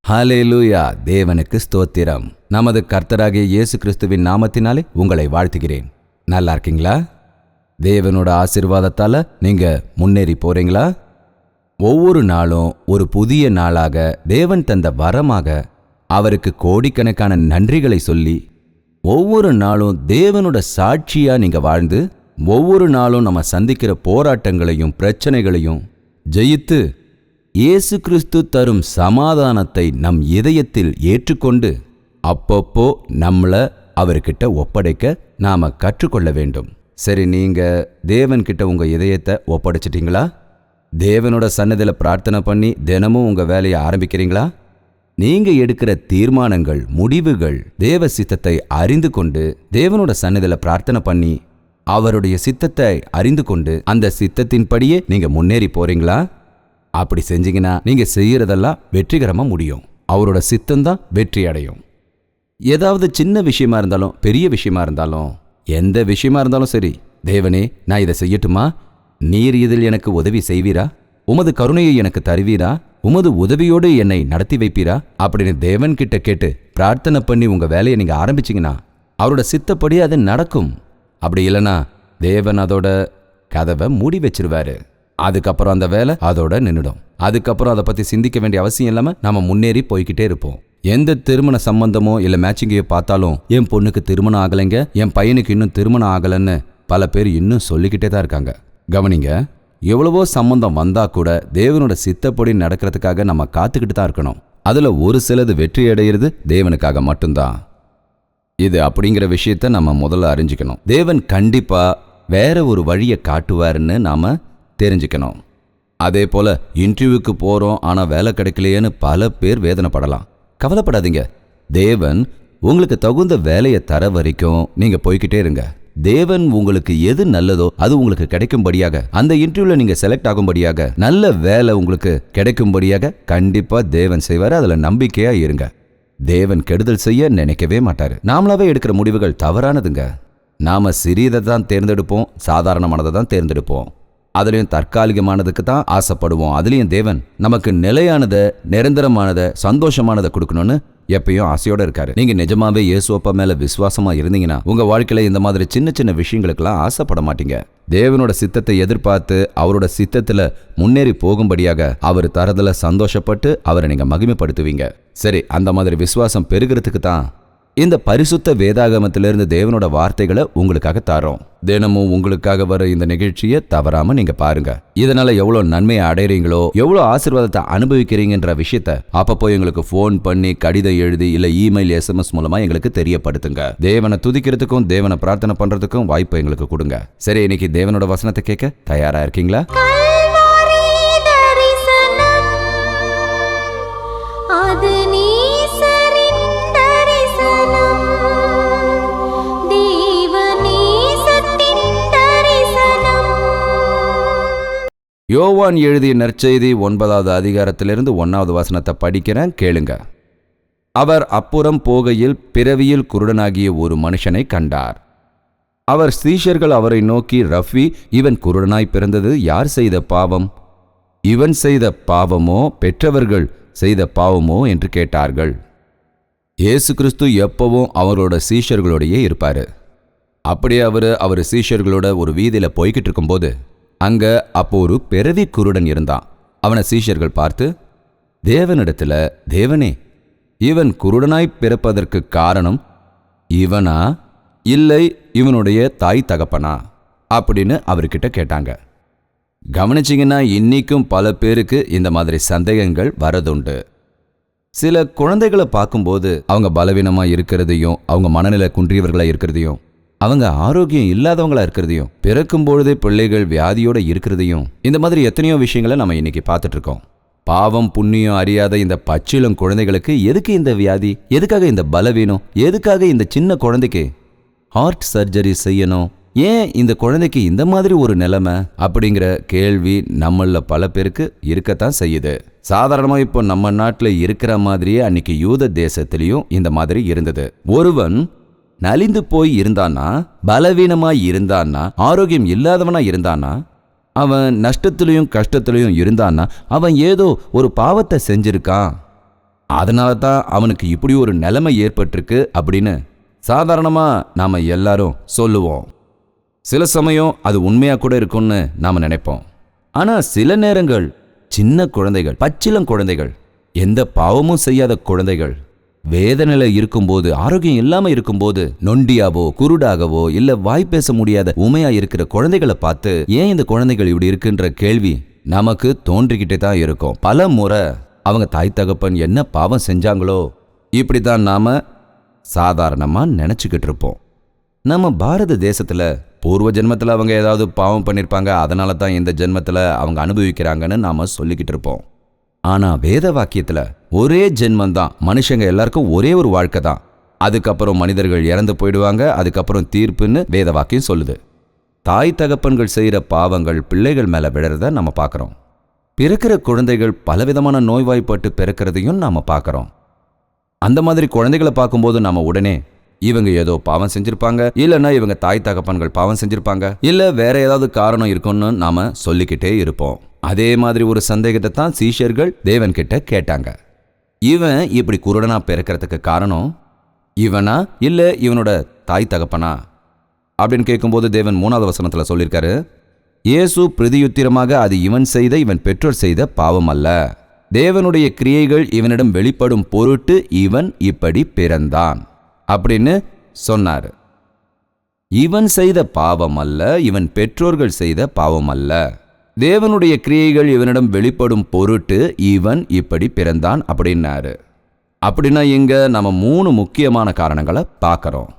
ஹல்லேலூயா! தேவனுக்கு ஸ்தோத்திரம். நமது கர்த்தராகிய இயேசு கிறிஸ்துவின் நாமத்தினாலே உங்களை வாழ்த்துகிறேன். நல்லா இருக்கீங்களா? தேவனோட ஆசீர்வாதத்தால நீங்க முன்னேறி போறீங்களா? ஒவ்வொரு நாளும் ஒரு புதிய நாளாக தேவன் தந்த வரமாக அவருக்கு கோடிக்கணக்கான நன்றிகளை சொல்லி, ஒவ்வொரு நாளும் தேவனோட சாட்சியா நீங்க வாழ்ந்து, ஒவ்வொரு நாளும் நம்ம சந்திக்கிற போராட்டங்களையும் பிரச்சனைகளையும் ஜெயித்து இயேசு கிறிஸ்து தரும் சமாதானத்தை நம் இதயத்தில் ஏற்றுக்கொண்டு அப்பப்போ நம்மள அவர்கிட்ட ஒப்படைக்க நாம கற்றுக்கொள்ள வேண்டும். சரி, நீங்க தேவன்கிட்ட உங்க இதயத்தை ஒப்படைச்சிட்டீங்களா? தேவனோட சன்னதியில் பிரார்த்தனை பண்ணி தினமும் உங்க வேலையை ஆரம்பிக்கிறீங்களா? நீங்க எடுக்கிற தீர்மானங்கள், முடிவுகள் தேவ சித்தத்தை அறிந்து கொண்டு தேவனோட சன்னதியில் பிரார்த்தனை பண்ணி அவருடைய சித்தத்தை அறிந்து கொண்டு அந்த சித்தத்தின்படியே நீங்க முன்னேறி போறீங்களா? அப்படி செஞ்சீங்கன்னா நீங்க செய்யறதெல்லாம் வெற்றிகரமா முடியும். அவரோட சித்தம்தான் வெற்றி அடையும். ஏதாவது சின்ன விஷயமா இருந்தாலும் பெரிய விஷயமா இருந்தாலும் எந்த விஷயமா இருந்தாலும் சரி, தேவனே நான் இதை செய்யட்டுமா? நீர் இதில் எனக்கு உதவி செய்வீரா? உமது கருணையை எனக்கு தருவீரா? உமது உதவியோடு என்னை நடத்தி வைப்பீரா? அப்படின்னு தேவன் கிட்ட கேட்டு பிரார்த்தனை பண்ணி உங்க வேலையை நீங்க ஆரம்பிச்சீங்கன்னா அவரோட சித்தப்படி அது நடக்கும். அப்படி இல்லைன்னா தேவன் அதோட கதவை மூடி வச்சிருவாரு. அதுக்கப்புறம் அந்த வேலை அதோட நின்றுடும். அதுக்கப்புறம் அதை பத்தி சிந்திக்க வேண்டிய அவசியம் இல்லாம நம்ம முன்னேறி போய்கிட்டே இருப்போம். எந்த திருமண சம்பந்தமோ இல்ல மேட்சிங்கையோ பார்த்தாலும் என் பொண்ணுக்கு திருமணம் ஆகலைங்க, என் பையனுக்கு இன்னும் திருமணம் ஆகலைன்னு பல பேர் இன்னும் சொல்லிக்கிட்டே தான் இருக்காங்க. கவனிங்க, எவ்வளவோ சம்பந்தம் வந்தா கூட தேவனோட சித்தப்படி நடக்கிறதுக்காக நம்ம காத்துக்கிட்டு தான் இருக்கணும். அதுல ஒரு சிலது வெற்றி அடையிறது தேவனுக்காக மட்டும்தான். இது அப்படிங்கிற விஷயத்த நம்ம முதல்ல அறிஞ்சிக்கணும். தேவன் கண்டிப்பா வேற ஒரு வழியை காட்டுவாருன்னு நாம தெரிஞ்சுக்கணும். அதே போல இன்டர்வியூக்கு போறோம் ஆனா வேலை கிடைக்கலையேன்னு பல பேர் வேதனைப்படலாம். கவலைப்படாதீங்க, தேவன் உங்களுக்கு தகுந்த வேலையை தர வரைக்கும் நீங்க போய்கிட்டே இருங்க. தேவன் உங்களுக்கு எது நல்லதோ அது உங்களுக்கு கிடைக்கும்படியாக, அந்த இன்டர்வியூல நீங்க செலக்ட் ஆகும்படியாக, நல்ல வேலை உங்களுக்கு கிடைக்கும்படியாக கண்டிப்பா தேவன் செய்வாரு. அதுல நம்பிக்கையா இருங்க. தேவன் கெடுதல் செய்ய நினைக்கவே மாட்டாரு. நாமளாவே எடுக்கிற முடிவுகள் தவறானதுங்க. நாம சிறியதை தான் தேர்ந்தெடுப்போம், சாதாரணமானதை தான் தேர்ந்தெடுப்போம். அதுலயும் தற்காலிகமானதுக்கு தான் ஆசைப்படுவோம். அதுலயும் தேவன் நமக்கு நிலையானதை, நிரந்தரமானதை, சந்தோஷமானதை கொடுக்கணும்னு எப்பயும் ஆசையோட இருக்காரு. நீங்க நிஜமாவே இயேசுப்பா மேல விசுவாசமா இருந்தீங்கன்னா உங்க வாழ்க்கையில இந்த மாதிரி சின்ன சின்ன விஷயங்களுக்கெல்லாம் ஆசைப்பட மாட்டீங்க. தேவனோட சித்தத்தை எதிர்பார்த்து அவரோட சித்தத்துல முன்னேறி போகும்படியாக அவர் தரதுல சந்தோஷப்பட்டு அவரை நீங்க மகிமைப்படுத்துவீங்க. சரி, அந்த மாதிரி விசுவாசம் பெருகிறதுக்கு தான் இந்த பரிசுத்த வேதாகமத்திலிருந்து தேவனோட வார்த்தைகளை உங்களுக்காக தரோம். தினமும் உங்களுக்காக வர இந்த நிகழ்ச்சியை தவறாம நீங்க பாருங்க. இதனால எவ்வளவு நன்மையை அடைறீங்களோ, எவ்வளவு ஆசீர்வாதத்தை அனுபவிக்கிறீங்கன்ற விஷயத்த அப்பப்போ எங்களுக்கு போன் பண்ணி, கடிதம் எழுதி இல்ல இமெயில், SMS மூலமா எங்களுக்கு தெரியப்படுத்துங்க. தேவனை துதிக்கிறதுக்கும் தேவனை பிரார்த்தனை பண்றதுக்கும் வாய்ப்பு எங்களுக்கு கொடுங்க. சரி, இன்னைக்கு தேவனோட வசனத்தை கேட்க தயாரா இருக்கீங்களா? யோவான் எழுதிய நற்செய்தி 9வது அதிகாரத்திலிருந்து 1வது வசனத்தை படிக்கிறேன், கேளுங்க. அவர் அப்புறம் போகையில் பிறவியில் குருடனாகிய ஒரு மனுஷனை கண்டார். அவர் சீஷர்கள் அவரை நோக்கி, ரஃபி, இவன் குருடனாய் பிறந்தது யார் செய்த பாவம்? இவன் செய்த பாவமோ பெற்றவர்கள் செய்த பாவமோ என்று கேட்டார்கள். இயேசு கிறிஸ்து எப்பவும் அவரோட சீஷர்களோடையே இருப்பாரு. அப்படியே அவர் சீஷர்களோட ஒரு வீதியில போய்கிட்டு இருக்கும்போது அங்க அப்போ ஒரு பிறவி குருடன் இருந்தான். அவனை சீஷர்கள் பார்த்து, தேவனிடத்துல, தேவனே, இவன் குருடனாய் பிறப்பதற்கு காரணம் இவனா இல்லை இவனுடைய தாய் தகப்பனா அப்படின்னு அவர்கிட்ட கேட்டாங்க. கவனிச்சிங்கன்னா இன்னைக்கும் பல பேருக்கு இந்த மாதிரி சந்தேகங்கள் வரதுண்டு. சில குழந்தைகளை பார்க்கும்போது அவங்க பலவீனமா இருக்கிறதையும், அவங்க மனநிலை குன்றியவர்களா இருக்கிறதையும், அவங்க ஆரோக்கியம் இல்லாதவங்களா இருக்கிறதையும், பிறக்கும் பொழுதே பிள்ளைகள் வியாதியோட இருக்கிறதையும், இந்த மாதிரி எத்தனையோ விஷயங்களை நம்ம இன்னைக்கு பார்த்துட்டு இருக்கோம். பாவம் புண்ணியம் அறியாத இந்த பச்சிளம் குழந்தைகளுக்கு எதுக்கு இந்த வியாதி? எதுக்காக இந்த பலவீனம்? எதுக்காக இந்த சின்ன குழந்தைக்கு ஹார்ட் சர்ஜரி செய்யணும்? ஏன் இந்த குழந்தைக்கு இந்த மாதிரி ஒரு நிலைமை? அப்படிங்கிற கேள்வி நம்மள பல பேருக்கு இருக்கத்தான் செய்யுது. சாதாரணமா இப்போ நம்ம நாட்டில் இருக்கிற மாதிரியே அன்னைக்கு யூத தேசத்திலையும் இந்த மாதிரி இருந்தது. ஒருவன் நலிந்து போய் இருந்தானா, பலவீனமாய் இருந்தானா, ஆரோக்கியம் இல்லாதவனா இருந்தானா, அவன் நஷ்டத்திலையும் கஷ்டத்திலையும் இருந்தான்னா அவன் ஏதோ ஒரு பாவத்தை செஞ்சிருக்கான் அதனால தான் அவனுக்கு இப்படி ஒரு நிலைமை ஏற்பட்டிருக்கு அப்படின்னு சாதாரணமா நாம எல்லாரும் சொல்லுவோம். சில சமயம் அது உண்மையா கூட இருக்கும்னு நாம நினைப்போம். ஆனா சில நேரங்கள் சின்ன குழந்தைகள், பச்சிளம் குழந்தைகள், எந்த பாவமும் செய்யாத குழந்தைகள் வேதனையில இருக்கும்போது, ஆரோக்கியம் இல்லாம இருக்கும்போது, நொண்டியாவோ குருடாகவோ இல்ல வாய் பேச முடியாத உமையா இருக்கிற குழந்தைகளை பார்த்து ஏன் இந்த குழந்தைகள் இப்படி இருக்குன்ற கேள்வி நமக்கு தோன்றிக்கிட்டே தான் இருக்கும். பல முறை அவங்க தாய் தகப்பன் என்ன பாவம் செஞ்சாங்களோ இப்படித்தான் நாம சாதாரணமா நினைச்சுக்கிட்டு இருப்போம். நம்ம பாரத தேசத்துல பூர்வ ஜென்மத்துல அவங்க ஏதாவது பாவம் பண்ணிருப்பாங்க, அதனால தான் இந்த ஜென்மத்துல அவங்க அனுபவிக்கிறாங்கன்னு நாம சொல்லிக்கிட்டு இருப்போம். ஆனா வேத வாக்கியத்துல ஒரே ஜென்மந்தான், மனுஷங்க எல்லாருக்கும் ஒரே ஒரு வாழ்க்கை தான், அதுக்கப்புறம் மனிதர்கள் இறந்து போயிடுவாங்க, அதுக்கப்புறம் தீர்ப்புன்னு வேத வாக்கியம் சொல்லுது. தாய் தகப்பன்கள் செய்யற பாவங்கள் பிள்ளைகள் மேல விழறத நம்ம பார்க்கறோம். பிறக்கிற குழந்தைகள் பலவிதமான நோய்வாய்ப்பட்டு பிறக்கிறதையும் நாம பார்க்கறோம். அந்த மாதிரி குழந்தைகளை பார்க்கும்போது நாம உடனே இவங்க ஏதோ பாவம் செஞ்சிருப்பாங்க, இல்லைன்னா இவங்க தாய் தகப்பன்கள் பாவம் செஞ்சிருப்பாங்க, இல்ல வேற ஏதாவது காரணம் இருக்கும்னு நாம சொல்லிக்கிட்டே இருப்போம். அதே மாதிரி ஒரு சந்தேகத்தை தான் சீஷர்கள் தேவன் கிட்ட கேட்டாங்க. இவன் இப்படி குருடனா பிறக்கிறதுக்கு காரணம் இவனா இல்ல இவனோட தாய் தகப்பனா அப்படின்னு கேட்கும்போது தேவன் 3வது வசனத்துல சொல்லியிருக்காரு, இயேசு பிரதியுத்திரமாக, அது இவன் செய்த, இவன் பெற்றோர் செய்த பாவம் அல்ல, தேவனுடைய கிரியைகள் இவனிடம் வெளிப்படும் பொருட்டு இவன் இப்படி பிறந்தான் அப்படின்னு சொன்னார். இவன் செய்த பாவம் அல்ல, இவன் பெற்றோர்கள் செய்த பாவம் அல்ல, தேவனுடைய கிரியைகள் இவனிடம் வெளிப்படும் பொருட்டு இவன் இப்படி பிறந்தான் அப்படின்னாரு. அப்படின்னா இங்க நம்ம 3 முக்கியமான காரணங்களை பார்க்கறோம்.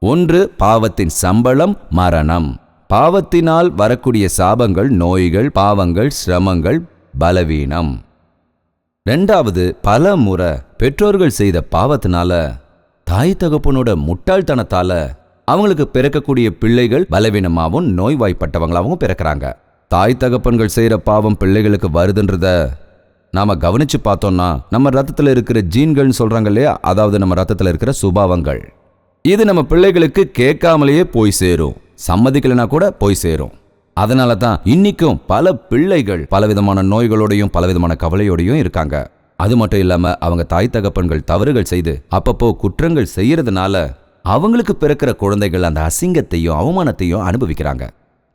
ஒன்று, பாவத்தின் சம்பளம் மரணம். பாவத்தினால் வரக்கூடிய சாபங்கள், நோய்கள், பாவங்கள், சிரமங்கள், பலவீனம். 2வது, பல முறை பெற்றோர்கள் செய்த பாவத்தினால, தாய் தகப்பனோட முட்டாள்தனத்தால அவங்களுக்கு பிறக்கக்கூடிய பிள்ளைகள் பலவீனமாகவும் நோய்வாய்ப்பட்டவங்களாகவும் பிறக்கிறாங்க. தாய் தகப்பன்கள் செய்யற பாவம் பிள்ளைகளுக்கு வருதுன்றத நாம கவனிச்சு பார்த்தோம்னா, நம்ம ரத்தத்துல இருக்கிற ஜீன்கள்னு சொல்றாங்க இல்லையா, அதாவது நம்ம ரத்தத்துல இருக்கிற சுபாவங்கள், இது நம்ம பிள்ளைகளுக்கு கேட்காமலேயே போய் சேரும், சம்மதிக்கலைன்னா கூட போய் சேரும். அதனால தான் இன்னைக்கும் பல பிள்ளைகள் பலவிதமான நோய்களோடையும் பலவிதமான கவலையோடையும் இருக்காங்க. அது மட்டும் இல்லாம அவங்க தாய் தகப்பன்கள் தவறுகள் செய்து அப்பப்போ குற்றங்கள் செய்யறதுனால அவங்களுக்கு பிறக்கிற குழந்தைகள் அந்த அசிங்கத்தையும் அவமானத்தையும் அனுபவிக்கிறாங்க.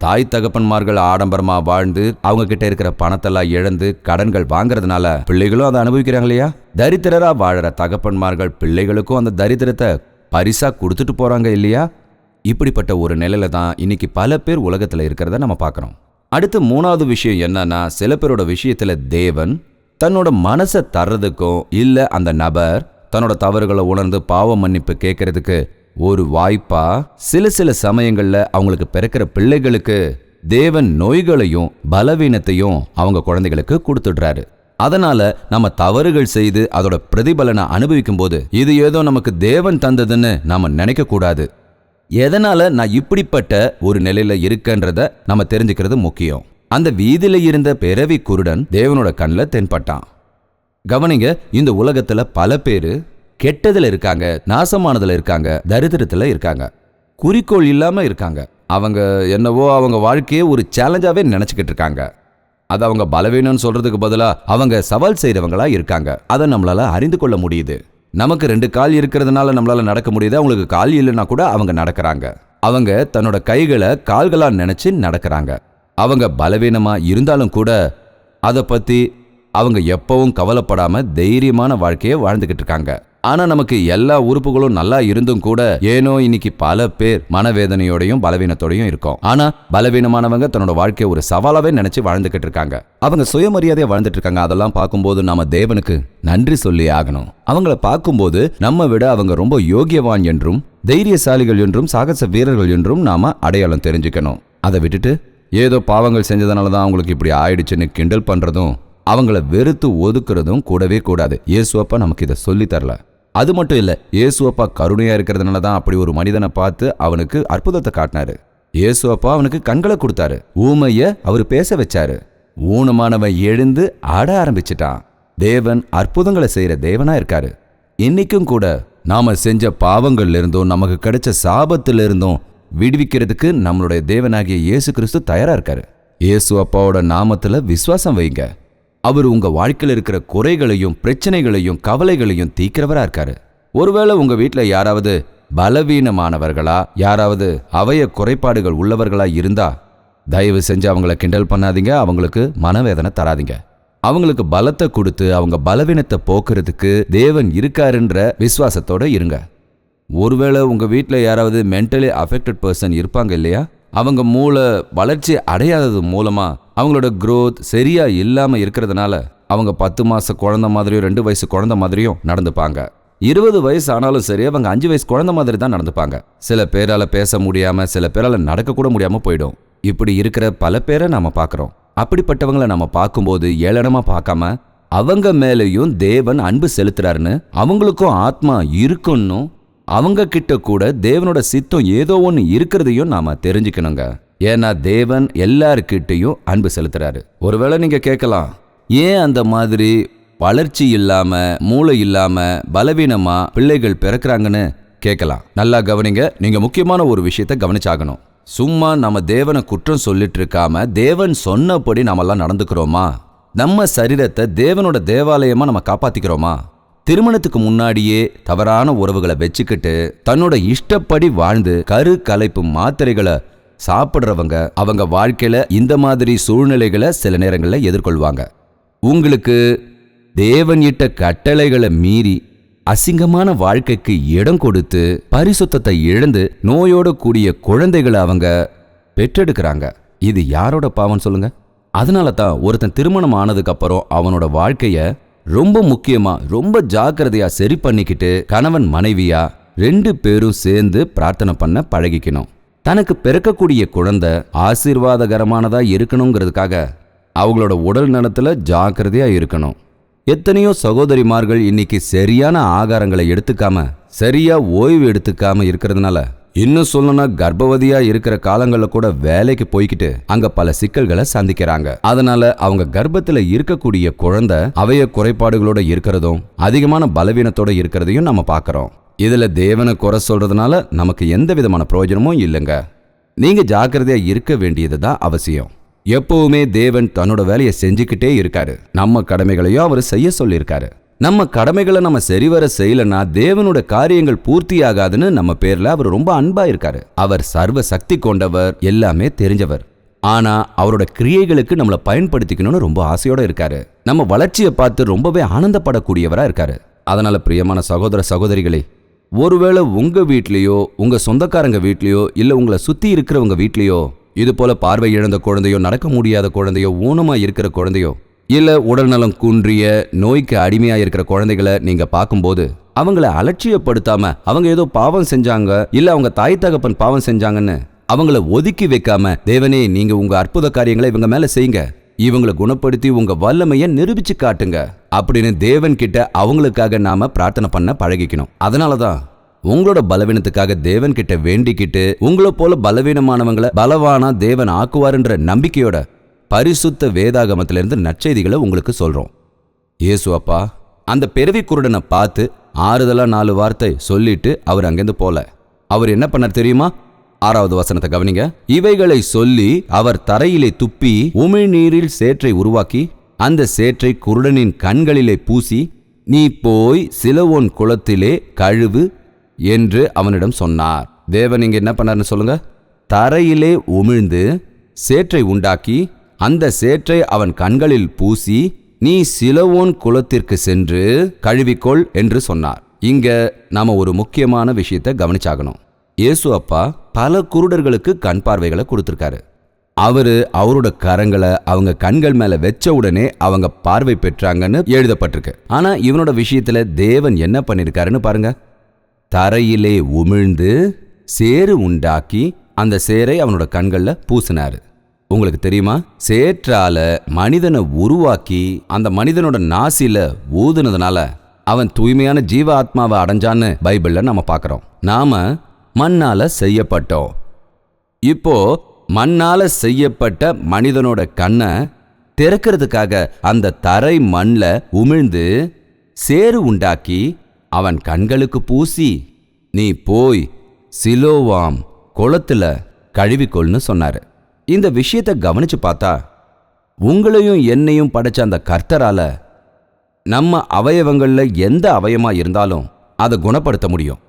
தாய் தகப்பன்மார்கள் ஆடம்பரமா வாழ்ந்து அவங்க கிட்ட இருக்கிற பணத்தெல்லாம் இழந்து கடன்கள் வாங்குறதுனால பிள்ளைகளும் அதை அனுபவிக்கிறாங்க இல்லையா. தரித்திரரா வாழற தகப்பன்மார்கள் பிள்ளைகளுக்கும் அந்த தரித்திரத்தை பரிசா கொடுத்துட்டு போறாங்க இல்லையா. இப்படிப்பட்ட ஒரு நிலையில தான் இன்னைக்கு பல பேர் உலகத்துல இருக்கிறத நம்ம பார்க்கறோம். அடுத்து 3வது விஷயம் என்னன்னா, சில பேரோட விஷயத்துல தேவன் தன்னோட மனசை தர்றதுக்கும் இல்ல அந்த நபர் தன்னோட தவறுகளை உணர்ந்து பாவ மன்னிப்பு கேட்கறதுக்கு ஒரு வாய்ப்பா சில சமயங்கள்ல அவங்களுக்கு பிறக்கிற பிள்ளைகளுக்கு தேவன் நோய்களையும் பலவீனத்தையும் அவங்க குழந்தைகளுக்கு கொடுத்துடுறாரு. அதனால நம்ம தவறுகள் செய்து அதோட பிரதிபலனை அனுபவிக்கும் போது இது ஏதோ நமக்கு தேவன் தந்ததுன்னு நாம நினைக்க கூடாது. எதனால நான் இப்படிப்பட்ட ஒரு நிலையில இருக்கன்றத நம்ம தெரிஞ்சுக்கிறது முக்கியம். அந்த வீதியில இருந்த பிறவி குருடன் தேவனோட கண்ணில் தென்பட்டான். கவனிங்க, இந்த உலகத்துல பல பேரு கெட்டதுல இருக்காங்க, நாசமானதுல இருக்காங்க, தரித்திரத்துல இருக்காங்க, குறிக்கோள் இல்லாம இருக்காங்க. அவங்க என்னவோ அவங்க வாழ்க்கையே ஒரு சேலஞ்சாவே நினைச்சுக்கிட்டு இருக்காங்க. அது அவங்க பலவீனம்னு சொல்றதுக்கு பதிலா அவங்க சவால் செய்யறவங்களா இருக்காங்க. அதை நம்மளால அறிந்து கொள்ள முடியுது. நமக்கு 2 கால் இருக்கிறதுனால நம்மளால நடக்க முடியுது, அவங்களுக்கு கால் இல்லைன்னா கூட அவங்க நடக்கிறாங்க. அவங்க தன்னோட கைகளை கால்களா நினைச்சு நடக்கிறாங்க. அவங்க பலவீனமா இருந்தாலும் கூட அதை பத்தி அவங்க எப்பவும் கவலைப்படாம தைரியமான வாழ்க்கையை வாழ்ந்துகிட்டு இருக்காங்க. ஆனா நமக்கு எல்லா உறுப்புகளும் நல்லா இருந்தும் கூட ஏனோ இன்னைக்கு பல பேர் மனவேதனையோடையும் பலவீனத்தோடையும் இருக்கும். ஆனா பலவீனமானவங்க தன்னோட வாழ்க்கையை ஒரு சவாலாவே நினைச்சு வாழ்ந்துகிட்டு இருக்காங்க. அவங்க சுயமரியாதையா வாழ்ந்துட்டு இருக்காங்க. அதெல்லாம் பார்க்கும்போது நாம தேவனுக்கு நன்றி சொல்லி ஆகணும். அவங்கள பார்க்கும்போது நம்ம விட அவங்க ரொம்ப யோகியவான் என்றும் தைரியசாலிகள் என்றும் சாகச வீரர்கள் என்றும் நாம அடையாளம் தெரிஞ்சுக்கணும். அதை விட்டுட்டு ஏதோ பாவங்கள் செஞ்சதுனாலதான் அவங்களுக்கு இப்படி ஆயிடுச்சுன்னு கிண்டல் பண்றதும் அவங்கள வெறுத்து ஒதுக்குறதும் கூடவே கூடாது. இயேசுவப்பா நமக்கு இதை சொல்லி தரல. அது மட்டும் இல்ல, இயேசுவப்பா கருணையா இருக்கிறதுனால தான் அப்படி ஒரு மனிதனை பார்த்து அவனுக்கு அற்புதத்தை காட்டினாரு. இயேசுவப்பா அவனுக்கு கண்களை கொடுத்தாரு, ஊமைய அவர் பேச வச்சாரு, ஊனமானவன் எழுந்து ஆட ஆரம்பிச்சிட்டான். தேவன் அற்புதங்களை செய்யற தேவனா இருக்காரு. இன்னைக்கும் கூட நாம செஞ்ச பாவங்கள்ல இருந்தும் நமக்கு கிடைச்ச சாபத்துல இருந்தும் விடுவிக்கிறதுக்கு நம்மளுடைய தேவனாகிய இயேசு கிறிஸ்து தயாரா இருக்காரு. இயேசு அப்பாவோட நாமத்துல விசுவாசம் வைங்க. அவர் உங்க வாழ்க்கையில் இருக்கிற குறைகளையும் பிரச்சனைகளையும் கவலைகளையும் தீக்கிறவரா இருக்காரு. ஒருவேளை உங்க வீட்டுல யாராவது பலவீனமானவர்களா, யாராவது அவய குறைபாடுகள் உள்ளவர்களா இருந்தா தயவு செஞ்சு அவங்கள கிண்டல் பண்ணாதீங்க, அவங்களுக்கு மனவேதனை தராதீங்க. அவங்களுக்கு பலத்தை கொடுத்து அவங்க பலவீனத்தை போக்குறதுக்கு தேவன் இருக்காருன்ற விசுவாசத்தோட இருங்க. ஒருவேளை உங்க வீட்டில் யாராவது மென்டலி அஃபெக்டட் பர்சன் இருப்பாங்க இல்லையா, அவங்க மூளை வளர்ச்சி அடையாதது மூலமா அவங்களோட growth சரியா இல்லாம இருக்கிறதுனால அவங்க 10 மாச குழந்தை மாதிரியும் 2 வயசு குழந்தை மாதிரியும் நடந்துப்பாங்க. 20 வயசு ஆனாலும் சரி அவங்க 5 வயசு குழந்தை மாதிரி தான் நடந்துப்பாங்க. சில பேரால பேச முடியாம, சில பேரால நடக்க கூட முடியாம போயிடும். இப்படி இருக்கிற பல பேரை நாம பார்க்குறோம். அப்படிப்பட்டவங்களை நம்ம பார்க்கும்போது ஏளனமா பார்க்காம அவங்க மேலேயும் தேவன் அன்பு செலுத்துறாருன்னு, அவங்களுக்கும் ஆத்மா இருக்குன்னு, அவங்க கிட்ட கூட தேவனோட சித்தம் ஏதோ ஒன்று இருக்கிறதையும் நாம தெரிஞ்சுக்கணுங்க. ஏன்னா தேவன் எல்லார்கிட்டையும் அன்பு செலுத்துறாரு. ஒருவேளை நீங்க கேட்கலாம், ஏன் அந்த மாதிரி வளர்ச்சி இல்லாம, மூளை இல்லாம, பலவீனமா பிள்ளைகள் பிறக்கிறாங்கன்னு கேட்கலாம். நல்லா கவனிங்க, நீங்க முக்கியமான ஒரு விஷயத்த கவனிச்சாகணும். சும்மா நம்ம தேவனை குற்றம் சொல்லிட்டு இருக்காம தேவன் சொன்னபடி நாமெல்லாம் நடந்துக்கிறோமா? நம்ம சரீரத்தை தேவனோட தேவாலயமா நம்ம காப்பாத்திக்கிறோமா? திருமணத்துக்கு முன்னாடியே தவறான உறவுகளை வச்சுக்கிட்டு தன்னோட இஷ்டப்படி வாழ்ந்து கரு கலைப்பு மாத்திரைகளை சாப்பிட்றவங்க அவங்க வாழ்க்கையில இந்த மாதிரி சூழ்நிலைகளை சில நேரங்களில் எதிர்கொள்வாங்க. உங்களுக்கு தேவன் இட்ட கட்டளைகளை மீறி அசிங்கமான வாழ்க்கைக்கு இடம் கொடுத்து பரிசுத்தத்தை இழந்து நோயோட கூடிய குழந்தைகளை அவங்க பெற்றெடுக்கிறாங்க. இது யாரோட பாவம் சொல்லுங்க? அதனால தான் ஒருத்தன் திருமணம் ஆனதுக்கு அப்புறம் அவனோட வாழ்க்கைய ரொம்ப முக்கியமா, ரொம்ப ஜாக்கிரதையா சரி பண்ணிக்கிட்டு கணவன் மனைவியா 2 பேரும் சேர்ந்து பிரார்த்தனை பண்ண பழகிக்கணும். தனக்கு பிறக்கக்கூடிய குழந்தை ஆசீர்வாதகரமானதா இருக்கணுங்கிறதுக்காக அவங்களோட உடல் நலத்துல ஜாக்கிரதையா இருக்கணும். எத்தனையோ சகோதரிமார்கள் இன்னைக்கு சரியான ஆகாரங்களை எடுத்துக்காம, சரியா ஓய்வு எடுத்துக்காம இருக்கிறதுனால, இன்னும் சொல்லணும்னா கர்ப்பவதியா இருக்கிற காலங்களில் கூட வேலைக்கு போய்கிட்டு அங்க பல சிக்கல்களை சந்திக்கிறாங்க. அதனால அவங்க கர்ப்பத்துல இருக்கக்கூடிய குழந்தை அவய குறைபாடுகளோட இருக்கிறதும் அதிகமான பலவீனத்தோட இருக்கிறதையும் நம்ம பார்க்கறோம். இதுல தேவனை குறை சொல்றதுனால நமக்கு எந்த விதமான பிரயோஜனமும் இல்லைங்க. நீங்க ஜாக்கிரதையா இருக்க வேண்டியதுதான் அவசியம். எப்பவுமே தேவன் தன்னோட வேலையை செஞ்சுக்கிட்டே இருக்காரு. நம்ம கடமைகளையும் அவர் செய்ய சொல்லியிருக்காரு. நம்ம கடமைகளை நம்ம சரிவர செய்யலன்னா தேவனோட காரியங்கள் பூர்த்தியாகாதுன்னு நம்ம பேர்ல அவர் ரொம்ப அன்பா இருக்காரு. அவர் சர்வ சக்தி கொண்டவர், எல்லாமே தெரிஞ்சவர். ஆனா அவரோட கிரியைகளுக்கு நம்மளை பயன்படுத்திக்கணும்னு ரொம்ப ஆசையோட இருக்காரு. நம்ம வளர்ச்சியை பார்த்து ரொம்பவே ஆனந்தப்படக்கூடியவரா இருக்காரு. அதனால பிரியமான சகோதர சகோதரிகளே, ஒருவேளை உங்க வீட்லயோ, உங்க சொந்தக்காரங்க வீட்லயோ, இல்ல உங்களை சுத்தி இருக்கிறவங்க வீட்லயோ இது போல பார்வை இழந்த குழந்தையோ, நடக்க முடியாத குழந்தையோ, ஊனமா இருக்கிற குழந்தையோ, இல்ல உடல்நலம் குன்றிய நோய்க்கு அடிமையா இருக்கிற குழந்தைகளை நீங்க பார்க்கும்போது அவங்கள அலட்சியப்படுத்தாம, அவங்க ஏதோ பாவம் செஞ்சாங்க, இல்ல அவங்க தாய் தகப்பன் பாவம் செஞ்சாங்கன்னு அவங்கள ஒதுக்கி வைக்காம, தேவனே நீங்க உங்க அற்புத காரியங்களை இவங்க மேல செய்யுங்க, இவங்களை குணப்படுத்தி உங்க வல்லமையை நிரூபிச்சு காட்டுங்க அப்படின்னு தேவன் கிட்ட அவங்களுக்காக நாம பிரார்த்தனை பண்ண பழகிக்கணும். அதனாலதான் உங்களோட பலவீனத்துக்காக தேவன் கிட்ட வேண்டிக்கிட்டு உங்களை போல பலவீனமானவங்களை பலவானா தேவன் ஆக்குவாருன்ற நம்பிக்கையோட பரிசுத்த வேதாகமத்திலிருந்து நற்செய்திகளை உங்களுக்கு சொல்றோம். இயேசு அப்பா அந்த பிறவி குருடனை பார்த்து ஆறுதலா 4 வார்த்தை சொல்லிட்டு அவர் அங்கிருந்து போல. அவர் என்ன பண்ணார் தெரியுமா? 6வது வசனத்தை கவனிங்க. இவைகளை சொல்லி அவர் தரையிலே துப்பி உமிழ்நீரில் சேற்றை உருவாக்கி அந்த சேற்றை குருடனின் கண்களிலே பூசி, நீ போய் சிலவோன் குளத்திலே கழுவு என்று அவனிடம் சொன்னார். தேவன் இங்க என்ன பண்ணார்னு சொல்லுங்க? தரையிலே உமிழ்ந்து சேற்றை உண்டாக்கி அந்த சேற்றை அவன் கண்களில் பூசி, நீ சிலவோன் குளத்திற்கு சென்று கழுவிக்கொள் என்று சொன்னார். இங்க நாம ஒரு முக்கியமான விஷயத்தை கவனிச்சாகணும். இயேசு அப்பா பல குருடர்களுக்கு கண் பார்வைகளை கொடுத்திருக்காரு. அவரோட கரங்களை அவங்க கண்கள் மேல வச்ச உடனே அவங்க பார்வை பெற்றாங்கன்னு எழுதப்பட்டிருக்கு. ஆனா இவனோட விஷயத்துல தேவன் என்ன பண்ணிருக்காருன்னு பாருங்க. தரையிலே உமிழ்ந்து சேறு உண்டாக்கி அந்த சேரை அவனோட கண்கள்ல பூசினாரு. உங்களுக்கு தெரியுமா, சேற்றால மனிதனை உருவாக்கி அந்த மனிதனோட நாசில ஊதுனதுனால அவன் தூய்மையான ஜீவ ஆத்மாவை அடைஞ்சான்னு பைபிள்ல நம்ம பார்க்கறோம். நாம மண்ணால செய்யப்பட்டோம். இப்போ மண்ணால செய்யப்பட்ட மனிதனோட கண்ணை திறக்கிறதுக்காக அந்த தரை மண்ல உமிழ்ந்து சேறு உண்டாக்கி அவன் கண்களுக்கு பூசி, நீ போய் சிலோவாம் குளத்துல கழுவிக்கொள்னு சொன்னாரு. இந்த விஷயத்தை கவனிச்சு பார்த்தா உங்களையும் என்னையும் படைச்ச அந்த கர்த்தரால நம்ம அவயவங்கள்ல எந்த அவயமா இருந்தாலும் அதை குணப்படுத்த முடியும்.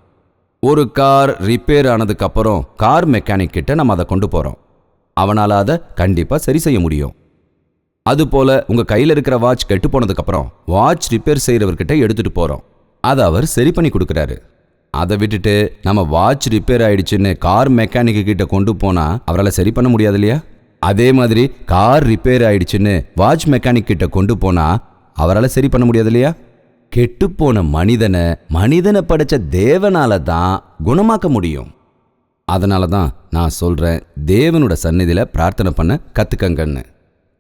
ஒரு கார் ரிப்பேர் ஆனதுக்கு அப்புறம் கார் மெக்கானிக் கிட்ட நம்ம அதை கொண்டு போறோம். அவனால அதை கண்டிப்பா சரி செய்ய முடியும். அதுபோல உங்க கையில இருக்கிற வாட்ச் கெட்டு போனதுக்கு அப்புறம் வாட்ச் ரிப்பேர் செய்யறவர்கிட்ட எடுத்துட்டு போறோம். அதை அவர் சரி பண்ணி கொடுக்கறாரு. அதை விட்டுட்டு நம்ம வாட்ச் ரிப்பேர் ஆயிடுச்சுன்னு கார் மெக்கானிக் கிட்ட கொண்டு போனா அவரால் சரி பண்ண முடியாது இல்லையா? அதே மாதிரி கார் ரிப்பேர் ஆயிடுச்சுன்னு வாட்ச் மெக்கானிக் கிட்ட கொண்டு போனா அவரால் சரி பண்ண முடியாது இல்லையா? கெட்டுப்போன மனிதனை படைச்ச தேவனால தான் குணமாக்க முடியும். அதனால தான் நான் சொல்றேன், தேவனோட சந்நிதியில பிரார்த்தனை பண்ண கத்துக்கங்கன்னு.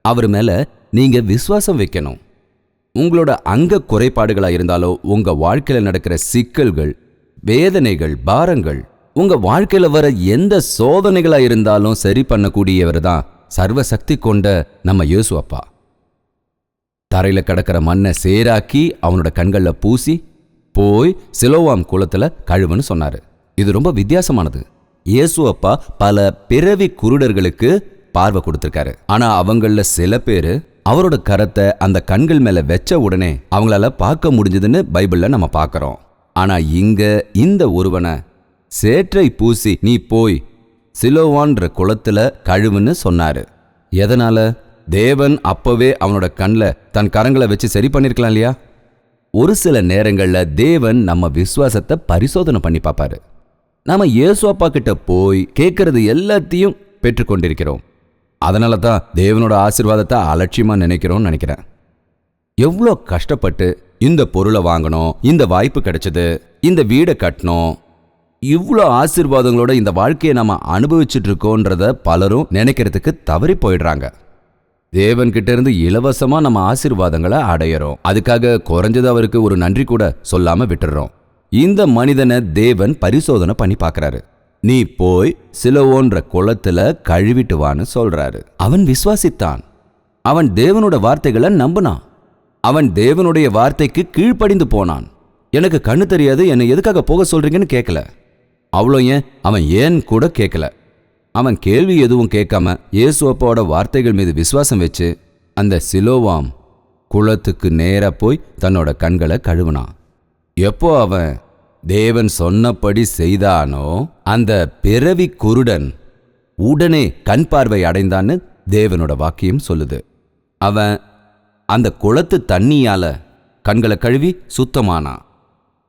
அவர் மேல நீங்க விசுவாசம் வைக்கணும். உங்களோட அங்க குறைபாடுகளா இருந்தாலோ, உங்க வாழ்க்கையில நடக்கிற சிக்கல்கள், வேதனைகள், பாரங்கள், உங்க வாழ்க்கையில வர எந்த சோதனைகளா இருந்தாலும் சரி பண்ணக்கூடியவர் தான் சர்வ சக்தி கொண்ட நம்ம இயேசு அப்பா. தரையில கிடக்கிற மண்ணை சேராக்கி அவனோட கண்கள்ல பூசி போய் சிலோவாம் குளத்துல கழுவுன்னு சொன்னாரு. இது ரொம்ப வித்தியாசமானது. இயேசு அப்பா பல பிறவி குருடர்களுக்கு பார்வை கொடுத்திருக்காரு. ஆனா அவங்கள சில பேரு அவரோட கரத்தை அந்த கண்கள் மேல வச்ச உடனே அவங்களால பார்க்க முடிஞ்சதுன்னு பைபிள்ல நம்ம பார்க்கறோம். ஆனா இங்க இந்த ஒருவனை சேற்றை பூசி நீ போய் சிலோவான்ற குளத்துல கழுவுன்னு சொன்னாரு. எதனால? தேவன் அப்பவே அவனோட கண்ணில் தன் கரங்களை வச்சு சரி பண்ணிருக்கலாம் இல்லையா? ஒரு சில நேரங்கள்ல தேவன் நம்ம விசுவாசத்தை பரிசோதனை பண்ணி பார்ப்பாரு. நாம இயேசு அப்பா கிட்ட போய் கேட்கறது எல்லாத்தையும் பெற்றுக்கொண்டிருக்கிறோம். அதனால தான் தேவனோட ஆசீர்வாதத்தை அலட்சியமா நினைக்கிறோம்னு நினைக்கிறேன். எவ்வளோ கஷ்டப்பட்டு இந்த பொருளை வாங்கணும், இந்த வாய்ப்பு கிடைச்சது, இந்த வீடை கட்டணும், இவ்வளோ ஆசீர்வாதங்களோட இந்த வாழ்க்கையை நம்ம அனுபவிச்சுட்டு இருக்கோன்றத பலரும் நினைக்கிறதுக்கு தவறி போயிடுறாங்க. தேவன் கிட்ட இருந்து இலவசமா நம்ம ஆசீர்வாதங்களை அடையறோம். அதுக்காக குறைஞ்சது அவருக்கு ஒரு நன்றி கூட சொல்லாம விட்டுறோம். இந்த மனிதனை தேவன் பரிசோதனை பண்ணி பார்க்கறாரு. நீ போய் சிலோவோன்ற குளத்துல கழுவிட்டு வான்னு சொல்றாரு. அவன் விசுவாசித்தான். அவன் தேவனோட வார்த்தைகளை நம்பினான். அவன் தேவனுடைய வார்த்தைக்கு கீழ்ப்படிந்து போனான். எனக்கு கண்ணு தெரியாது, என்னை எதுக்காக போக சொல்றீங்கன்னு கேட்கல. அவ்வளோ அவன் ஏன் கூட கேட்கல. அவன் கேள்வி எதுவும் கேட்காம இயேசு அப்பாவோட வார்த்தைகள் மீது விசுவாசம் வச்சு அந்த சிலோவாம் குளத்துக்கு நேரா போய் தன்னோட கண்களை கழுவினான். எப்போ அவன் தேவன் சொன்னபடி செய்தானோ அந்த பிறவி குருடன் உடனே கண் பார்வை அடைந்தான்னு தேவனோட வாக்கியம் சொல்லுது. அவன் அந்த குளத்து தண்ணியால கண்களை கழுவி சுத்தமானான்.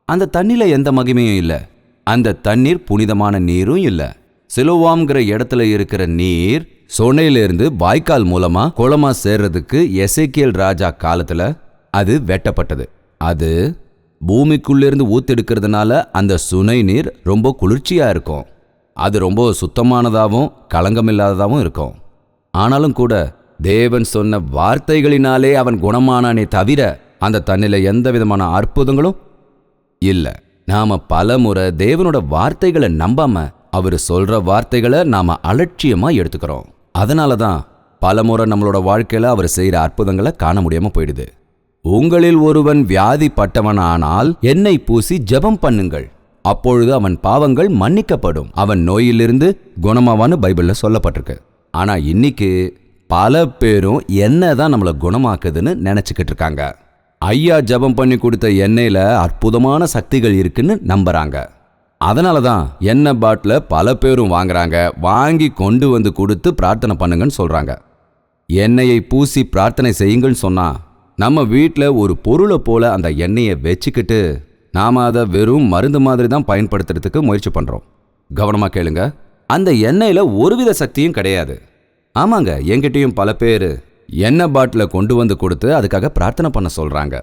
அந்த தண்ணியில எந்த மகிமையும் இல்லை. அந்த தண்ணீர் புனிதமான நீரும் இல்லை. சிலோவாம்ங்கிற இடத்துல இருக்கிற நீர் சொனையிலிருந்து வாய்க்கால் மூலமா குளமா சேர்றதுக்கு எசேக்கியேல் ராஜா காலத்துல அது வெட்டப்பட்டது. அது பூமிக்குள்ளிருந்து ஊத்தெடுக்கிறதுனால அந்த சுனை நீர் ரொம்ப குளிர்ச்சியா இருக்கும். அது ரொம்ப சுத்தமானதாகவும் களங்கமில்லாததாகவும் இருக்கும். ஆனாலும் கூட தேவன் சொன்ன வார்த்தைகளினாலே அவன் குணமானானே தவிர அந்த தண்ணில எந்த விதமான அற்புதங்களும் இல்லை. நாம பலமுறை தேவனோட வார்த்தைகளை நம்பாம அவர் சொல்ற வார்த்தைகளை நாம அலட்சியமா எடுத்துக்கிறோம். அதனாலதான் பலமுறை நம்மளோட வாழ்க்கையில அவர் செய்யற அற்புதங்களை காண முடியாம போயிடுது. உங்களில் ஒருவன் வியாதிப்பட்டவனானால் எண்ணெய் பூசி ஜெபம் பண்ணுங்கள், அப்பொழுது அவன் பாவங்கள் மன்னிக்கப்படும், அவன் நோயிலிருந்து குணமாவான்னு பைபிள்ல சொல்லப்பட்டிருக்கு. ஆனா இன்னைக்கு பல பேரும் என்னதான் நம்மளை குணமாக்குதுன்னு நினைச்சுக்கிட்டு இருக்காங்க. ஐயா ஜெபம் பண்ணி கொடுத்த எண்ணெயில அற்புதமான சக்திகள் இருக்குன்னு நம்புறாங்க. அதனாலதான் எண்ணெய் பாட்டில பல பேரும் வாங்குறாங்க. வாங்கி கொண்டு வந்து கொடுத்து பிரார்த்தனை பண்ணுங்கன்னு சொல்றாங்க. எண்ணெயை பூசி பிரார்த்தனை செய்யுங்கன்னு சொன்னா நம்ம வீட்டில் ஒரு பொருளை போல அந்த எண்ணெயை வச்சுக்கிட்டு நாம அதை வெறும் மருந்து மாதிரி தான் பயன்படுத்துறதுக்கு முயற்சி பண்றோம். கவனமா கேளுங்க, அந்த எண்ணெயில ஒருவித சக்தியும் கிடையாது. ஆமாங்க, என்கிட்டயும் பல பேர் எண்ணெய் பாட்டில கொண்டு வந்து கொடுத்து அதுக்காக பிரார்த்தனை பண்ண சொல்றாங்க.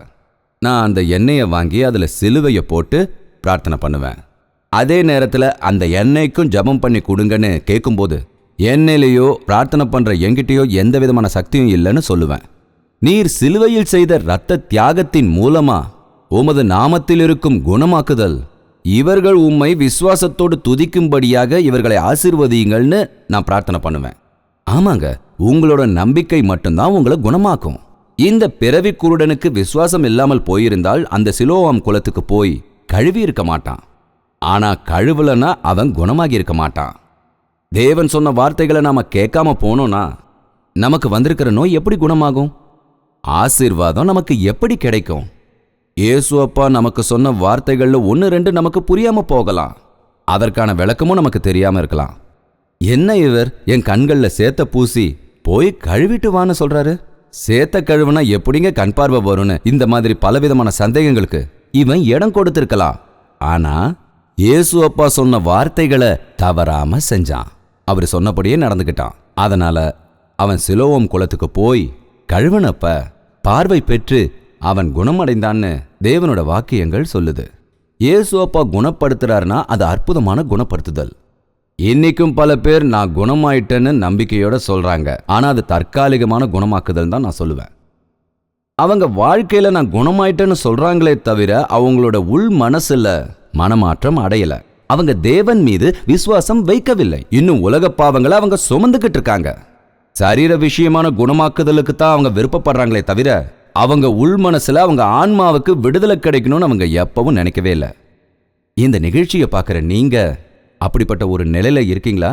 நான் அந்த எண்ணெயை வாங்கி அதில் சிலுவையை போட்டு பிரார்த்தனை பண்ணுவேன். அதே நேரத்தில் அந்த எண்ணெய்க்கும் ஜெபம் பண்ணி கொடுங்கன்னு கேட்கும்போது எண்ணெயிலையோ பிரார்த்தனை பண்ற என்கிட்டயோ எந்த விதமான சக்தியும் இல்லைன்னு சொல்லுவேன். நீர் சிலுவையில் செய்த இரத்த தியாகத்தின் மூலமா உமது நாமத்தில் இருக்கும் குணமாக்குதல், இவர்கள் உம்மை விசுவாசத்தோடு துதிக்கும்படியாக இவர்களை ஆசீர்வதியுங்கள்னு நான் பிரார்த்தனை பண்ணுவேன். ஆமாங்க, உங்களோட நம்பிக்கை மட்டும்தான் உங்களை குணமாக்கும். இந்த பிறவி குருடனுக்கு விசுவாசம் இல்லாமல் போயிருந்தால் அந்த சிலோவாம் குளத்துக்கு போய் கழுவி இருக்க மாட்டான். ஆனா கழுவலனா அவன் குணமாகி இருக்க மாட்டான். தேவன் சொன்ன வார்த்தைகளை நாம கேட்காம போனோம்னா நமக்கு வந்திருக்கிற நோய் எப்படி குணமாகும்? ஆசீர்வாதம் நமக்கு எப்படி கிடைக்கும்? இயேசு அப்பா நமக்கு சொன்ன வார்த்தைகள்ல 1-2 நமக்கு புரியாம போகலாம். அதற்கான விளக்கமும் நமக்கு தெரியாம இருக்கலாம். என்ன இவர் என் கண்கள்ல சேத்த பூசி போய் கழுவிட்டு வான்னு சொல்றாரு? சேத்த கழுவுனா எப்படிங்க கண் பார்வை வரும்னு இந்த மாதிரி பலவிதமான சந்தேகங்களுக்கு இவன் இடம் கொடுத்திருக்கலாம். ஆனா இயேசு அப்பா சொன்ன வார்த்தைகளை தவறாம செஞ்சான். அவர் சொன்னபடியே நடந்துக்கிட்டான். அதனால அவன் சிலோவாம் குளத்துக்கு போய் கழுவனப்ப பார்வை பெற்று அவன் குணமடைந்தான்னு தேவனோட வாக்கியங்கள் சொல்லுது. இயேசு அப்பா குணப்படுத்துறாருன்னா அது அற்புதமான குணப்படுத்துதல். இன்னைக்கும் பல பேர் நான் குணமாயிட்டேன்னு நம்பிக்கையோட சொல்றாங்க. ஆனா அது தற்காலிகமான குணமாக்குதல் தான் நான் சொல்லுவேன். அவங்க வாழ்க்கையில நான் குணமாயிட்டேன்னு சொல்றாங்களே தவிர அவங்களோட உள் மனசுல மனமாற்றம் அடையல. அவங்க தேவன் மீது விசுவாசம் வைக்கவில்லை. இன்னும் உலக பாவங்களை அவங்க சுமந்துகிட்டு இருக்காங்க. சரீர விஷயமான குணமாக்குதலுக்கு தான் அவங்க விருப்பப்படுறாங்களே தவிர அவங்க உள் மனசுல அவங்க ஆன்மாவுக்கு விடுதலை கிடைக்கணும்னு அவங்க எப்பவும் நினைக்கவே இல்லை. இந்த நிகழ்ச்சியை பார்க்குற நீங்க அப்படிப்பட்ட ஒரு நிலையில இருக்கீங்களா?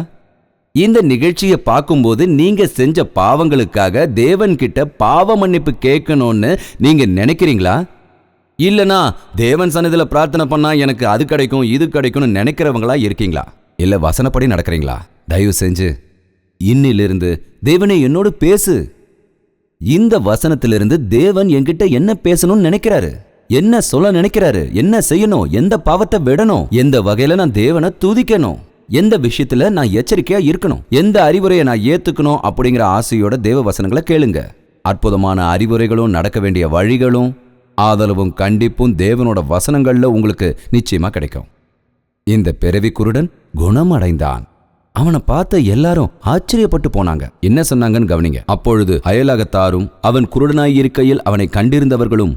இந்த நிகழ்ச்சியை பார்க்கும்போது நீங்க செஞ்ச பாவங்களுக்காக தேவன் கிட்ட பாவ மன்னிப்பு கேட்கணும்னு நீங்க நினைக்கிறீங்களா? இல்லனா தேவன் சன்னதியில பிரார்த்தனை பண்ணா எனக்கு அது கிடைக்கும் இது கிடைக்கும்னு நினைக்கிறவங்களா இருக்கீங்களா? இல்ல வசனப்படி நடக்கிறீங்களா? தயவு செஞ்சு இன்னிலிருந்து தேவனே என்னோடு பேசு. இந்த வசனத்திலிருந்து தேவன் என்கிட்ட என்ன பேசணும்னு நினைக்கிறாரு, என்ன சொல்ல நினைக்கிறாரு, என்ன செய்யணும், எந்த பாவத்தை விடணும், எந்த வகையில நான் தேவனை துதிக்கணும், எந்த விஷயத்துல நான் எச்சரிக்கையா இருக்கணும், எந்த அறிவுரையை நான் ஏத்துக்கணும் அப்படிங்கிற ஆசையோட தேவ வசனங்களை கேளுங்க. அற்புதமான அறிவுரைகளும் நடக்க வேண்டிய வழிகளும் ஆதரவும் கண்டிப்பும் தேவனோட வசனங்கள்ல உங்களுக்கு நிச்சயமா கிடைக்கும். இந்த பிறவி குருடன் குணமடைந்தான். அவனை பார்த்த எல்லாரும் ஆச்சரியப்பட்டு போனாங்க. என்ன சொன்னாங்கன்னு கவனிங்க. அப்பொழுது அயலகத்தாரும் அவன் குருடனாய் இருக்கையில் அவனை கண்டிருந்தவர்களும்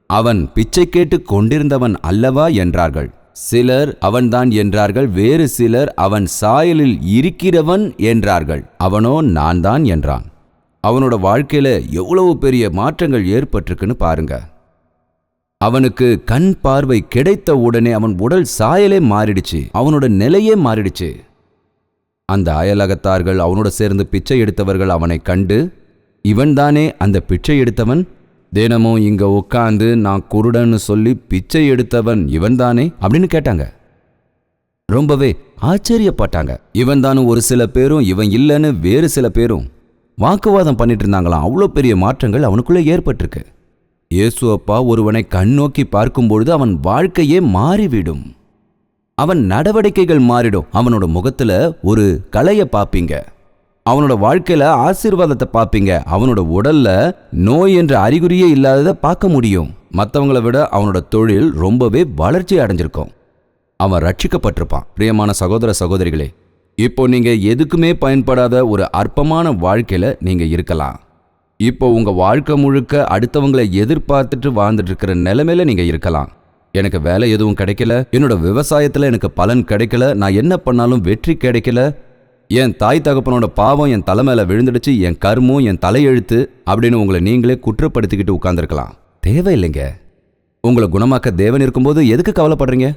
அவன் பிச்சை கேட்டு கொண்டிருந்தவன் அல்லவா என்றார்கள். சிலர் அவன்தான் என்றார்கள். வேறு சிலர் அவன் சாயலில் இருக்கிறவன் என்றார்கள். அவனோ நான் தான் என்றான். அவனோட வாழ்க்கையில எவ்வளவு பெரிய மாற்றங்கள் ஏற்பட்டிருக்குன்னு பாருங்க. அவனுக்கு கண் பார்வை கிடைத்த உடனே அவன் உடல் சாயலே மாறிடுச்சு, அவனோட நிலையே மாறிடுச்சு. அந்த அயலகத்தார்கள் அவனோட சேர்ந்து பிச்சை எடுத்தவர்கள் அவனை கண்டு, இவன்தானே அந்த பிச்சை எடுத்தவன்? தினமும் இங்க உட்காந்து நான் குருடன்னு சொல்லி பிச்சை எடுத்தவன் இவன்தானே அப்படின்னு கேட்டாங்க. ரொம்பவே ஆச்சரியப்பட்டாங்க. இவன் தானும் ஒரு சில பேரும், இவன் இல்லைன்னு வேறு சில பேரும் வாக்குவாதம் பண்ணிட்டு இருந்தாங்களாம். அவ்வளோ பெரிய மாற்றங்கள் அவனுக்குள்ளே ஏற்பட்டிருக்கு. இயேசு அப்பா ஒருவனை கண்ணோக்கி பார்க்கும்பொழுது அவன் வாழ்க்கையே மாறிவிடும், அவன் நடவடிக்கைகள் மாறிடும். அவனோட முகத்துல ஒரு கலையை பார்ப்பீங்க, அவனோட வாழ்க்கையில ஆசீர்வாதத்தை பார்ப்பீங்க, அவனோட உடல்ல நோய் என்ற அறிகுறியே இல்லாததை பார்க்க முடியும். மற்றவங்களை விட அவனோட தொழில் ரொம்பவே வளர்ச்சி அடைஞ்சிருக்கும். அவன் ரட்சிக்கப்பட்டிருப்பான். பிரியமான சகோதர சகோதரிகளே, இப்போ நீங்க எதுக்குமே பயன்படாத ஒரு அற்பமான வாழ்க்கையில நீங்க இருக்கலாம். இப்போ உங்க வாழ்க்கை முழுக்க அடுத்தவங்களை எதிர்பார்த்துட்டு வாழ்ந்துட்டு இருக்கிற நிலைமையில நீங்க இருக்கலாம். எனக்கு வேலை எதுவும் கிடைக்கல, என்னோட விவசாயத்துல எனக்கு பலன் கிடைக்கல, நான் என்ன பண்ணாலும் வெற்றி கிடைக்கல, என் தாய் தகப்பனோட பாவம் என் தலை மேல விழுந்துடுச்சு, என் கர்மம் என் தலையெழுத்து அப்படின்னு உங்களை நீங்களே குற்றப்படுத்திக்கிட்டு உட்கார்ந்துருக்கலாம். தேவையில்லைங்க. உங்களை குணமாக்க தேவன் இருக்கும்போது எதுக்கு கவலைப்படுறீங்க?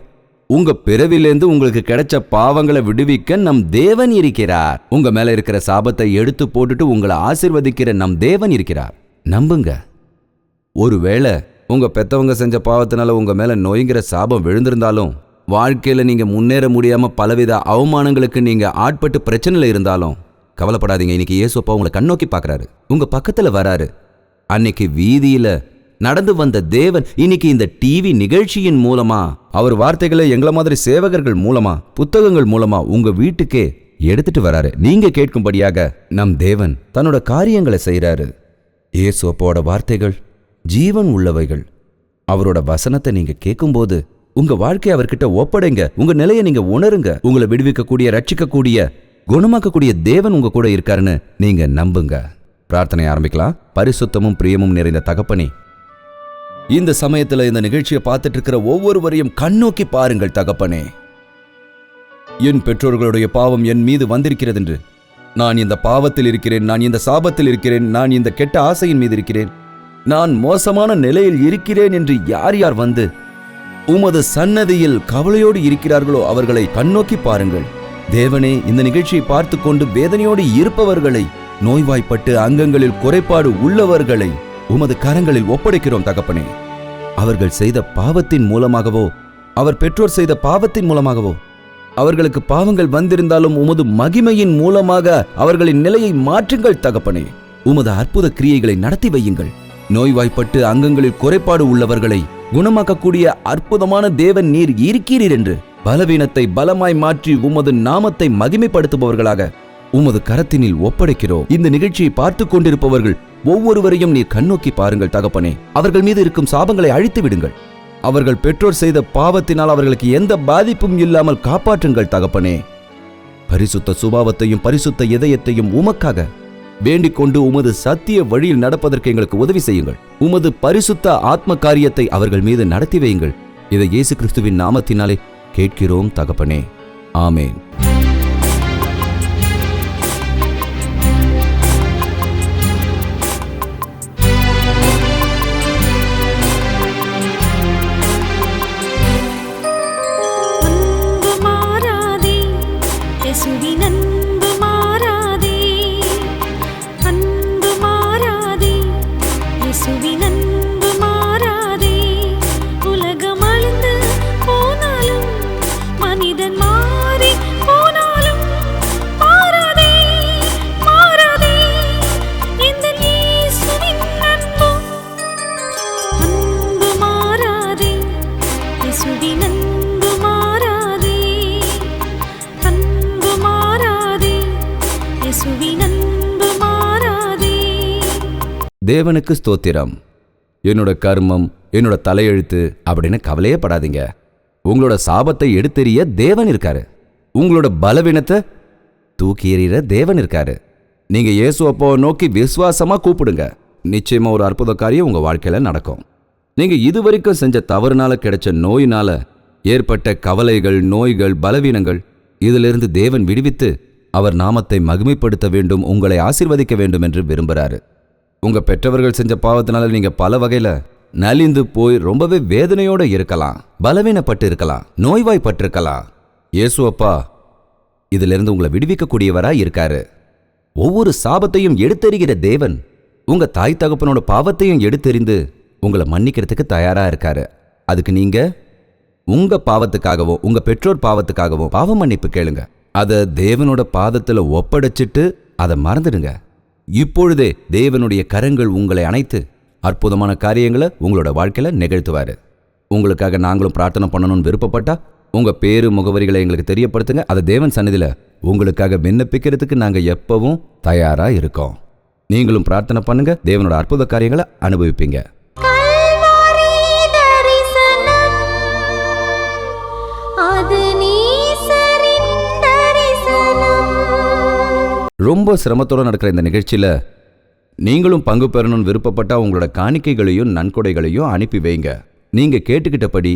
உங்க பிறவிலேருந்து உங்களுக்கு கிடைச்ச பாவங்களை விடுவிக்க நம் தேவன் இருக்கிறார். உங்க மேல இருக்கிற சாபத்தை எடுத்து போட்டுட்டு உங்களை ஆசீர்வதிக்கிற நம் தேவன் இருக்கிறார். நம்புங்க. ஒருவேளை உங்க பெத்தவங்க செஞ்ச பாவத்தினால உங்க மேல நோய்ங்கிற சாபம் விழுந்திருந்தாலும், வாழ்க்கையில நீங்க முன்னேற முடியாம பலவித அவமானங்களுக்கு நீங்க ஆட்பட்டு பிரச்சனையில இருந்தாலும் கவலைப்படாதீங்க. இன்னைக்கு இயேசுப்பா உங்களை கண்ணோக்கி பார்க்கறாரு, உங்க பக்கத்துல வராரு. அன்னைக்கு வீதியில நடந்து வந்த தேவன் இன்னைக்கு இந்த டிவி நிகழ்ச்சியின் மூலமா, அவர் வார்த்தைகளை எங்களை மாதிரி சேவகர்கள் மூலமா, புத்தகங்கள் மூலமா உங்க வீட்டுக்கே எடுத்துட்டு வராரு. நீங்க கேட்கும்படியாக நம் தேவன் தன்னோட காரியங்களை செய்யறாரு. இயேசுப்போட வார்த்தைகள் ஜீவன் உள்ளவைகள். அவரோட வசனத்தை நீங்க கேட்கும்போது உங்க வாழ்க்கையை அவர்கிட்ட ஒப்படைங்க. உங்க நிலையை நீங்க உணருங்க. உங்களை விடுவிக்கக்கூடிய, ரட்சிக்கக்கூடிய, குணமாக்கக்கூடிய தேவன் உங்க கூட இருக்காருன்னு நீங்க நம்புங்க. பிரார்த்தனை ஆரம்பிக்கலாம். பரிசுத்தமும் பிரியமும் நிறைந்த தகப்பனே, இந்த சமயத்துல இந்த நிகழ்ச்சியை பார்த்துட்டு இருக்கிற ஒவ்வொருவரையும் கண்ணோக்கி பாருங்கள் தகப்பனே. என் பெற்றோர்களுடைய பாவம் என் மீது வந்திருக்கிறது என்று நான் இந்த பாவத்தில் இருக்கிறேன், நான் இந்த சாபத்தில் இருக்கிறேன், நான் இந்த கெட்ட ஆசையின் மீது இருக்கிறேன், நான் மோசமான நிலையில் இருக்கிறேன் என்று யார் யார் வந்து உமது சன்னதியில் கவலையோடு இருக்கிறார்களோ அவர்களை கண்ணோக்கி பாருங்கள் தேவனே. இந்த நிகழ்ச்சியை பார்த்து கொண்டு வேதனையோடு இருப்பவர்களை நோய்வாய்ப்பட்டு அங்கங்களில் குறைபாடு உள்ளவர்களை உமது கரங்களில் ஒப்படைக்கிறோம் தகப்பனே. அவர்கள் செய்த பாவத்தின் மூலமாகவோ, அவர் பெற்றோர் செய்த பாவத்தின் மூலமாகவோ, அவர்களுக்கு பாவங்கள் வந்திருந்தாலும் உமது மகிமையின் மூலமாக அவர்களின் நிலையை மாற்றுங்கள் தகப்பனே. உமது அற்புத கிரியைகளை நடத்தி வையுங்கள். நோய்வாய்ப்பட்டு அங்கங்களில் குறைபாடு உள்ளவர்களை குணமாக்கக்கூடிய அற்புதமான தேவன் நீர் இருக்கிறீர் என்று பலவீனத்தை பலமாய் மாற்றி உமது நாமத்தை மகிமைப்படுத்துபவர்களாக உமது கரத்தினில் ஒப்படைக்கிறோம். இந்த நிகழ்ச்சியை பார்த்து கொண்டிருப்பவர்கள் ஒவ்வொருவரையும் நீர் கண்ணோக்கி பாருங்கள் தகப்பனே. அவர்கள் மீது இருக்கும் சாபங்களை அழித்து விடுங்கள். அவர்கள் பெற்றோர் செய்த பாவத்தினால் அவர்களுக்கு எந்த பாதிப்பும் இல்லாமல் காப்பாற்றுங்கள் தகப்பனே. பரிசுத்த சுபாவத்தையும் பரிசுத்த இதயத்தையும் உமக்காக வேண்டிக் கொண்டு உமது சத்திய வழியில் நடப்பதற்கு எங்களுக்கு உதவி செய்யுங்கள். உமது பரிசுத்த ஆத்ம காரியத்தை அவர்கள் மீது நடத்தி வையுங்கள். இதை இயேசு கிறிஸ்துவின் நாமத்தினாலே கேட்கிறோம் தகப்பனே. ஆமேன். தேவனுக்கு ஸ்தோத்திரம். என்னோட கர்மம், என்னோட தலையெழுத்து அப்படின்னு கவலையே படாதீங்க. உங்களோட சாபத்தை எடுத்தெறிய தேவன் இருக்காரு. உங்களோட பலவீனத்தை தூக்கி எறிகிற தேவன் இருக்காரு. நீங்க இயேசு அப்பாவை நோக்கி விசுவாசமா கூப்பிடுங்க. நிச்சயமா ஒரு அற்புத காரியம் உங்க வாழ்க்கையில நடக்கும். நீங்க இதுவரைக்கும் செஞ்ச தவறுனால கிடைச்ச நோயினால ஏற்பட்ட கவலைகள், நோய்கள், பலவீனங்கள், இதிலிருந்து தேவன் விடுவித்து அவர் நாமத்தை மகிமைப்படுத்த வேண்டும், உங்களை ஆசீர்வதிக்க வேண்டும் என்று விரும்புகிறாரு. உங்க பெற்றவர்கள் செஞ்ச பாவத்தினால நீங்க பல வகையில நலிந்து போய் ரொம்பவே வேதனையோட இருக்கலாம், பலவீனப்பட்டு இருக்கலாம், நோய்வாய்ப்பட்டிருக்கலாம். இயேசு அப்பா இதிலிருந்து உங்களை விடுவிக்கக்கூடியவரா இருக்காரு. ஒவ்வொரு சாபத்தையும் எடுத்தெறிகிற தேவன் உங்க தாய் தகப்பனோட பாவத்தையும் எடுத்தெறிந்து உங்களை மன்னிக்கிறதுக்கு தயாரா இருக்காரு. அதுக்கு நீங்க உங்க பாவத்துக்காகவோ உங்க பெற்றோர் பாவத்துக்காகவோ பாவ மன்னிப்பு கேளுங்க. அதை தேவனோட பாதத்துல ஒப்படைச்சிட்டு அதை மறந்துடுங்க. இப்பொழுதே தேவனுடைய கரங்கள் உங்களை அணைத்து அற்புதமான காரியங்களை உங்களோட வாழ்க்கையில நிகழ்த்துவாரு. உங்களுக்காக நாங்களும் பிரார்த்தனை பண்ணணும்னு விருப்பப்பட்டா உங்க பேரு, முகவரிகளை எங்களுக்கு தெரியப்படுத்துங்க. அதை தேவன் சந்நிதியில உங்களுக்காக விண்ணப்பிக்கிறதுக்கு நாங்க எப்பவும் தயாரா இருக்கோம். நீங்களும் பிரார்த்தனை பண்ணுங்க. தேவனோட அற்புத காரியங்களை அனுபவிப்பீங்க. ரொம்ப சிரமத்தோடு நடக்கிற இந்த நிகழ்ச்சியில நீங்களும் பங்கு பெறணும்னு விருப்பப்பட்டா உங்களோட காணிக்கைகளையும் நன்கொடைகளையும் அனுப்பி வைங்க. நீங்க கேட்டுக்கிட்டபடி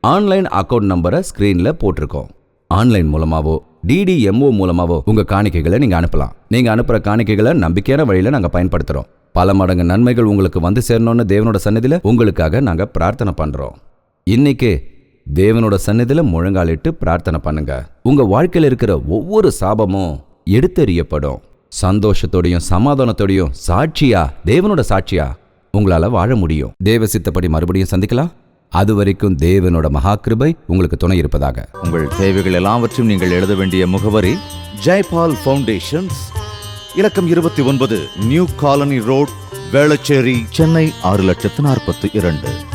ஆன்லைன் அக்கௌண்ட் நம்பரை ஸ்கிரீன்ல போட்டிருக்கோம். ஆன்லைன் மூலமாவோ DDMO மூலமாவோ உங்க காணிக்கைகளை நீங்க அனுப்பலாம். நீங்க அனுப்புற காணிக்கைகளை நம்பிக்கையான வழியில நாங்க பயன்படுத்துறோம். பல மடங்கு நன்மைகள் உங்களுக்கு வந்து சேரணும்னு தேவனோட சந்நிதியில உங்களுக்காக நாங்க பிரார்த்தனை பண்றோம். இன்னைக்கு தேவனோட சந்நிதியில முழங்காலிட்டு பிரார்த்தனை பண்ணுங்க. உங்க வாழ்க்கையில் இருக்கிற ஒவ்வொரு சாபமும் எடுத்தெறியப்படும். சந்தோஷத்தோடையும் சமாதானத்தோடையும் சாட்சியா, தேவனோட சாட்சியா உங்களால வாழ முடியும். தேவ சித்தப்படி மறுபடியும் சந்திக்கலாம். அது வரைக்கும் தேவனோட மகா கிருபை உங்களுக்கு துணை இருப்பதாக. உங்கள் தேவைகள் எல்லாவற்றையும் நீங்கள் எழுத வேண்டிய முகவரி ஜெய்பால் ஃபவுண்டேஷன்ஸ், இலக்கம் 29, new colony road, Velachery, Chennai 6,42,00,000.